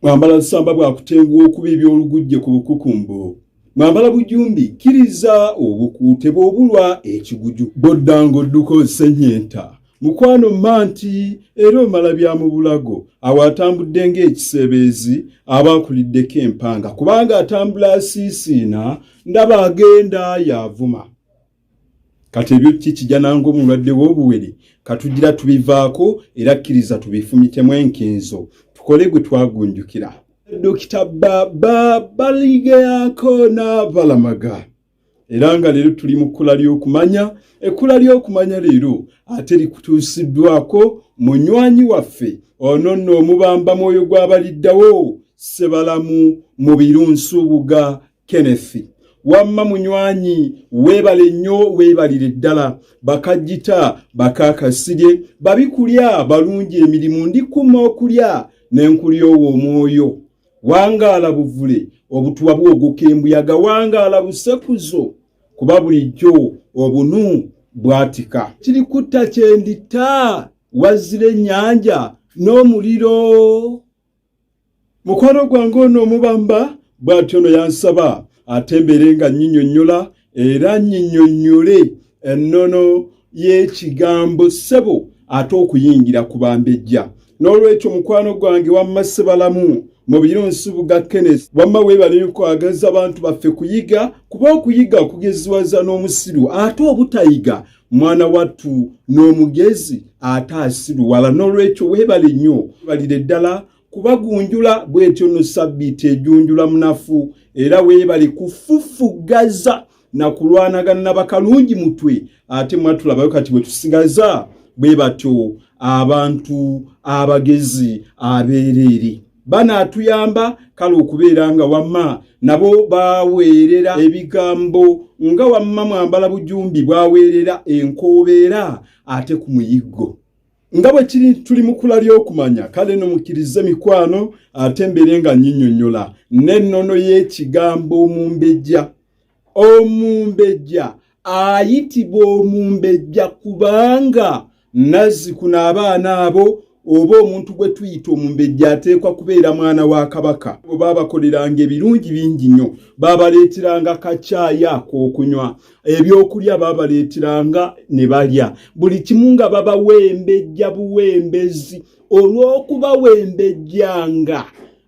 Mwambala ssamba bwakutenguwa okuba ebyolugujje ku bukukumbo. Mwambala bujumbi kiriza obukuute bw'obulwa ekiguju. Boddango dduka osennyenta. Mukwano manti era omala bya mu bulago awatambudde ng'ekisebeezi abakuliddeko empanga kubanga atambula asiisiina ndaba agenda yavuma. Kati ebyo kijja nango omulwadde w'obuwere katugira tubivaako era kkiriza tubifumitemu enkinzo tukole gwe twagunjukira. Dr.K.B Baligeyankona balamaga era nga leero tuli mu kkula ly'okumanya. Ekkula ly'okumanya leero ate likutuusiddwako munywanyi waffe Ennono omubamba mwoyo gw'abaliddawo Ssebalamu mu birunsubuga Kenneth. Wamma munywanyi weebale nnyo weebalire ddala bakajjita bakakasirye babikulya balungi emirimu ndikuma okulya n'enkulya ow'omwoyo. Wangaala buvule obutuwa bwogoka embuyaga wangaala busekuzo kuba bulijjo obunu bwatika. Kiri kutta kyendita wazzira ennyanja n'omuliro. Mukwano gwange ono omubamba bw'atyo no yansaba atembere nga nnyinnyonnyola era nnyinnyonnyole ennono y'ekigambo ssebo ate okuyingira ku bambejja. N'olwekyo mukwano gwange wamma Ssebalamu mu birunsubuga Kenneth wamma weebale nkwagaza abantu baffe kuyiga kuba okuyiga kugeziwaza n'omusiru ate obutayiga mwana wattu n'omugezi ate asiruwala. N'olwekyo weebale nnyo balire ddala kubagunjula bwetyo no sabbiiti ejunjula munafu era weebale kufufugaza na kulwanagana n'abakalungi mutwe ate mwatulabayo kati bwe tusigaza bwe batyo abantu abagezi abeereere banaatuyamba kale okubeera nga wamma nabo baweerera ebigambo nga wamma Mwambala bujumbi bwaweerera enkoobeera ate ku muyiggo nga bwe kiri tuli mu kkula ly'okumanya. Kale no mukkirize mikwano ate mbeere nga nnyinnyonnyola n'ennono y'ekigambo Omumbejja. Omumbejja ayitibwa Omumbejja kubanga nazzikuno abaana abo oba omuntu gwe tuyita Omumbejja ateekwa kubeera mwana wa Kabaka. Baabakoleranga ebirungi bingi nnyo. Baabaleeteranga kacaayi ak'okunywa, ebyokulya baabaleeteranga ne balya, buli kimu nga babawembejja buwembezi. Olw'okubawembejjanga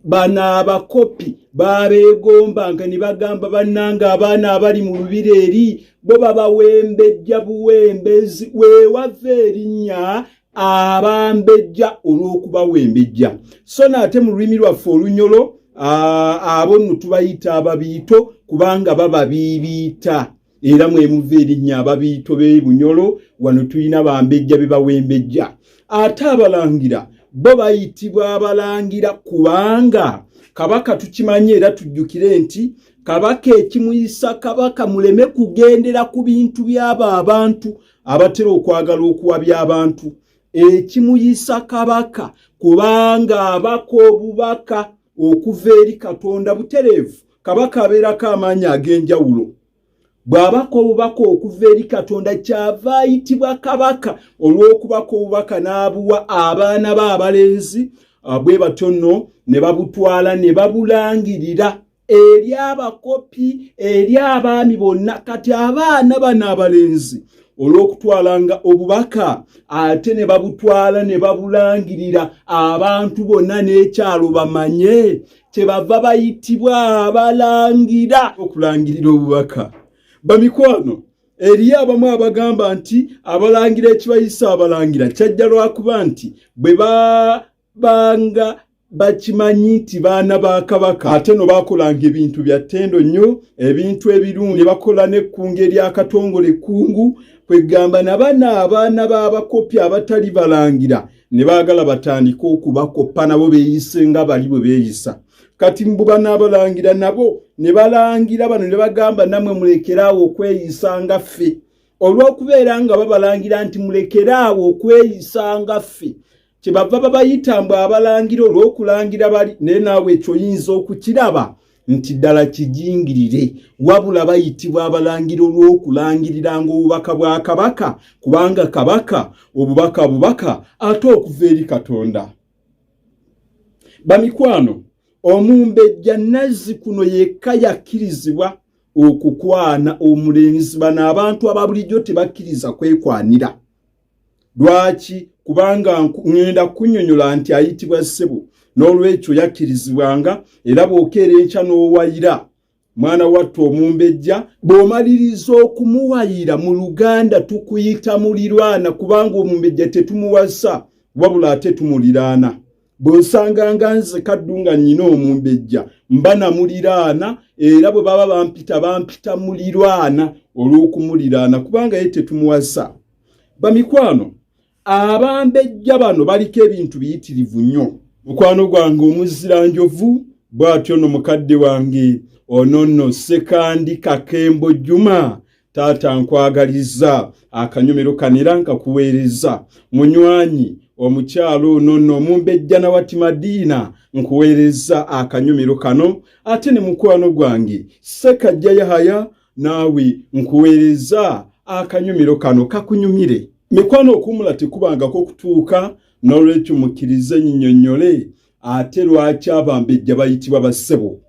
bano abakopi baabeegombanga ne bagamba bannanga abaana abali mu lubiri eri bo babawembejja buwembezi. Weewava erinnya abambejja olw'okubawembejja. So naate mu lulimi lwaffe olunyolo abo nno tubayita ababiito kubanga bababiibiita era mwemuva erinnya ababiito b'ebunyolo. Wano tulina bambejja be bawembejja. Ate abalangira bo bayitibwa abalangira kubanga Kabaka tukimanye era tujjukire nti Kabaka ekimuyisa Kabaka muleme kugendera ku bintu by'abo abantu abatera okwagala okuwabya abantu. Ekimuyisa Kabaka kubanga abaka obubaka okuva eri Katonda butereevu. Kabaka abeerako amaanyi ag'enjawulo. Bw'abaka obubaka okuva eri Katonda kyava ayitibwa Kabaka olw'okubaka obubaka n'abuwa abaana b'abalenzi bwe batyo nno ne babutwala ne babulangirira eri abakopi eri abaami bonna. Kati abaana bano abalenzi olw'okutwalanga obubaka ate ne babutwala ne babulangirira abantu bonna n'ekyalo bamanye kyebava bayitibwa abalangira. Okulangirira obubaka bamikwano eriyo abamu abagamba nti abalangira ekibayisa abalangira kyajja lwakuba nti bwe banga bakimanyi nti baana ba Kabaka ate no bakolanga ebintu bya ttendo nnyo ebintu ebirungi bakola n'ekkungu ery'akatongole ekkungu kwegamba nabana abaana b'abakopi abatali balangira ne baagala batandika okubakoppa nabo beeyise nga bali bwe beeyisa. Kati mbuba n'abalangira nabo ne balangira bano ne bagamba namwe mulekeraawo okweyisa nga ffe. Olw'okubeera nga babalangira nti mulekeraawo okweyisa nga ffe kyebava babayita mbu abalangira olw'okulangira bali. Naye naawe ekyo oyinza okukiraba nti ddala kijingirire wabula bayitibwa abalangira olw'okulangiriranga obubaka bwa Kabaka kubanga Kabaka obubaka bubaka ate okuva eri Katonda. Bamikwano Omumbejja Nazzikuno yekka yakkirizibwa okukwana omulenzi. Bano abantu ababulijjo tebakkiriza kwekwanira. Lwaki? Kubanga ngenda kunnyonnyola nti ayitibwa Ssebo, n'olwekyo yakkirizibwanga, era bw'okeera enkya n'owayira mwana wattu Omumbejja, bw'omaliriza okumuwayira mu Luganda tukuyita muliraana, kubanga Omumbejja tetumuwasa wabula ate tumuliraana. Bw'osanganga nze Kaddunga nnyina Omumbejja mba namuliraana, era bwe baba bampita muliraana olw'okumuliraana, kubanga ye tetumuwasa. Bamikwano, Abambejja bano baliko ebintu biyitirivu nnyo. Mukwano gwange Omuziranjovu bw'atyo nno mukadde wange Ennono Sekandi Kakembo Juma, taata nkwagaliza akanyomero kanera nkakuweereza. Munywanyi omukyalo Ennono Omumbejja Nawati Madiina nkuweereza akanyomero kano. Ate ne mukwano gwange Sekajja Yahaya naawe nkuweereza akanyomero kano kakunyumire. Mikwano okumula tekubangako okutuuka, n'olwekyo mukkirize nnyonnyole ate lwaki Abambejja bayitibwa ba Ssebo.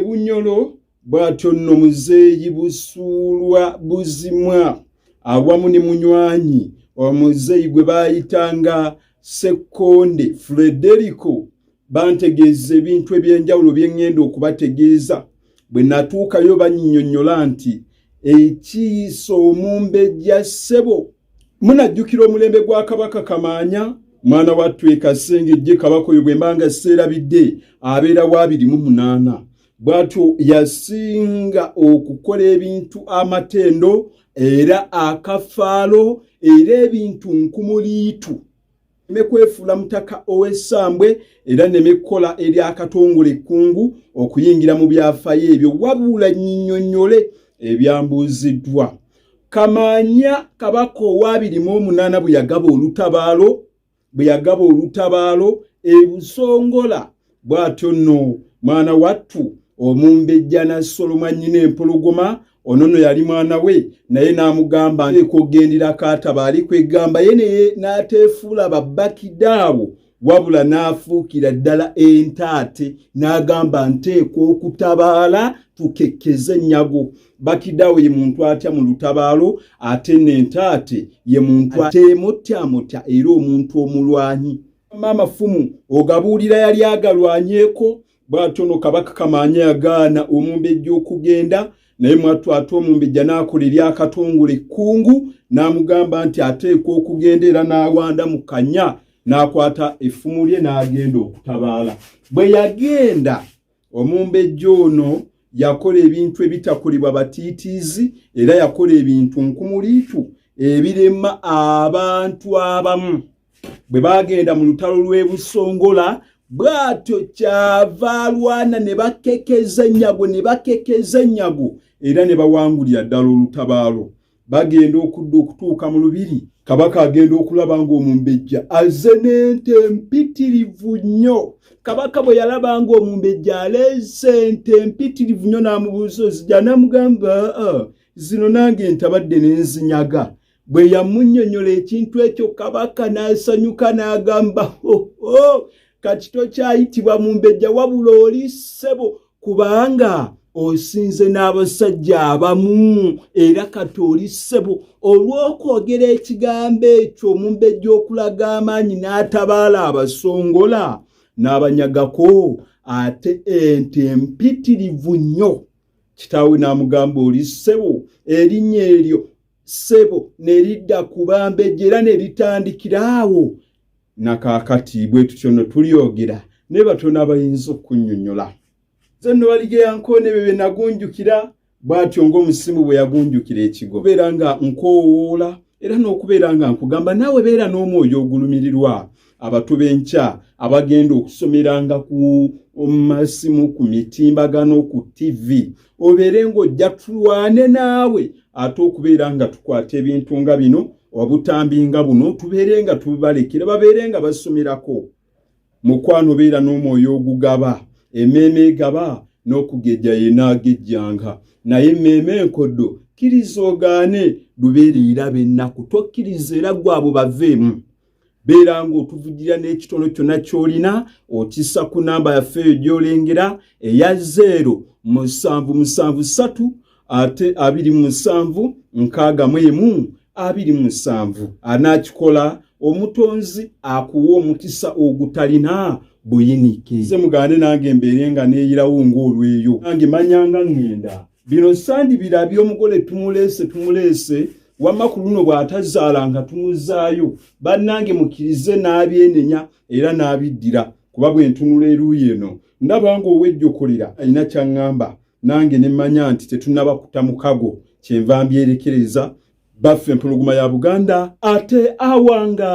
Bunyolo bw'atyo nno Muzeeyi Busuulwa Buzimwa awamu ne munywanyi Omuzeeyi gwe baayitanga Ssekkonde Frederico bantegeeza ebintu eby'enjawulo bye ŋŋenda okubategeeza. Bwe natuukayo bannyonnyola nti ekiyiso Omumbejja Ssebo. Munajjukira omulembe gwa Kabaka Kamaanya, mwana wattu Kasengejje Kabaka oyo bwe mbanga seerabidde abeera wa 28. Bw'atyo yasinga okukola ebintu amatendo era akafaalo era ebintu nkumuliitu. Nemekwefuula mutaka ow'essambwe era nemekola eri akatongole ekkungu okuyingira mu byafaayo ebyo, wabula nnyonnyole ebyambuuziddwa. Kamaanya Kabaka owa 28 bwe yagaba olutabaalo e Busongola, bw'atyo nno mwana wattu Omumbejja n'assolomwa nnyina empologoma. Ennono yali mwana we, naye n'amugamba okugendera katabaali kwegamba ye naye n'ateefuula babbakidaawo, wabula n'afuukira ddala entaate n'agamba nteekwa okutabaala tukekkeze nnyago. Bakidaawo ye muntu atya mu lutabaalo, ate n'entaate ye muntu ateemotyamotya era omuntu omulwanyi. Maama Fumu ogabuulira yali agalwanyeeko. Bw'atyo nno Kabaka Kamaanya yagaana Omumbejja okugenda, naye mwattu ate Omumbejja n'akola eri akatongole ekkungu n'amugamba nti ateekwa okugenda, era n'awanda mu kanya n'akwata effumu lye n'agenda okutabaala. Bwe yagenda Omumbejja ono yakola ebintu ebitakolebwa batiitiizi, era yakola ebintu nkumuliitu ebirema abantu abamu. Bwe bagenda mu lutalo lw'e Busongola, bw'atyo kyava alwana ne bakekeza ennyago era ne bawangulira ddala olutabaalo. Bagenda okudda okutuuka mu lubiri, Kabaka agenda okulaba ng'Omumbejja azze n'ente mpitirivu nnyo. Kabaka bwe yalaba ng'Omumbejja aleese ente mpitirivu nnyo n'amubuuza ozijja, n'amugamba zino nange ntabadde n'enzinyaga. Bwe yamunnyonnyola ekintu ekyo, Kabaka n'asanyuka n'agamba kati tokyayitibwa Mumbejja wabula oli Ssebo, kubanga osinze n'abasajja abamu era kati oli Ssebo. Olw'okwogera ekigambo ekyo Omumbejja okulaga amaanyi n'atabaala Abasongola n'abanyagako ate ente mpitirivu nnyo. Kitaawe n'amugamba oli Ssebo. Erinnya eryo Ssebo ne lidda ku Bambejja era ne litandikira awo. Nakaakati bwe tutyo nno tulyogera ne batono abayinza okunnyonnyola. Nze nno Baligeyankona ebyo bye nagunjukira, bw'atyo ng'omusimu bwe yagunjukira ekigo. Beera nga nkoowoola era n'okubeera nga nkugamba naawe beera n'omwoyo ogulumirirwa. Abato b'enkya abagenda okusomeranga ku masimu, ku mitimbagano, ku TV, obeere ng'ojja tulwane naawe ate okubeera nga tukwata ebintu nga bino obutambi nga buno tubeere nga tubalekera babeere nga basomerako. Mukwano beera n'omwoyo ogugaba, emmeeme egaba n'okugejja yenna agejjanga, naye emmeeme enkoddo kkiriza ogaane lubeerera b'ennaku, tokkiriza era gwe abo baveemu. beera ng'otuvugira n'ekitono kyonna ky'olina okissa ku namba yaffe gy'olengera eya 0773 ate 27 61 27. Anaakikola omutonzi akuwa omukisa ogutalina buyinike. Nze mugande nange mbeere nga neeyirawo ng'olweyo. Nange manyanga ngenda. Bino sandi birabye omugole tumuleese wamma ku luno bw'atazaalanga tumuzaayo. Bannange mukkirize n'abyenenya era n'abiddira kuba bwe ntunula eruuyi eno ndaba ng'owejjokolera alina ky'aŋŋamba nange ne mmanya nti tetunnaba kuta mukago kyenva mbyerekereza baffe empologoma ya Buganda ate awanga.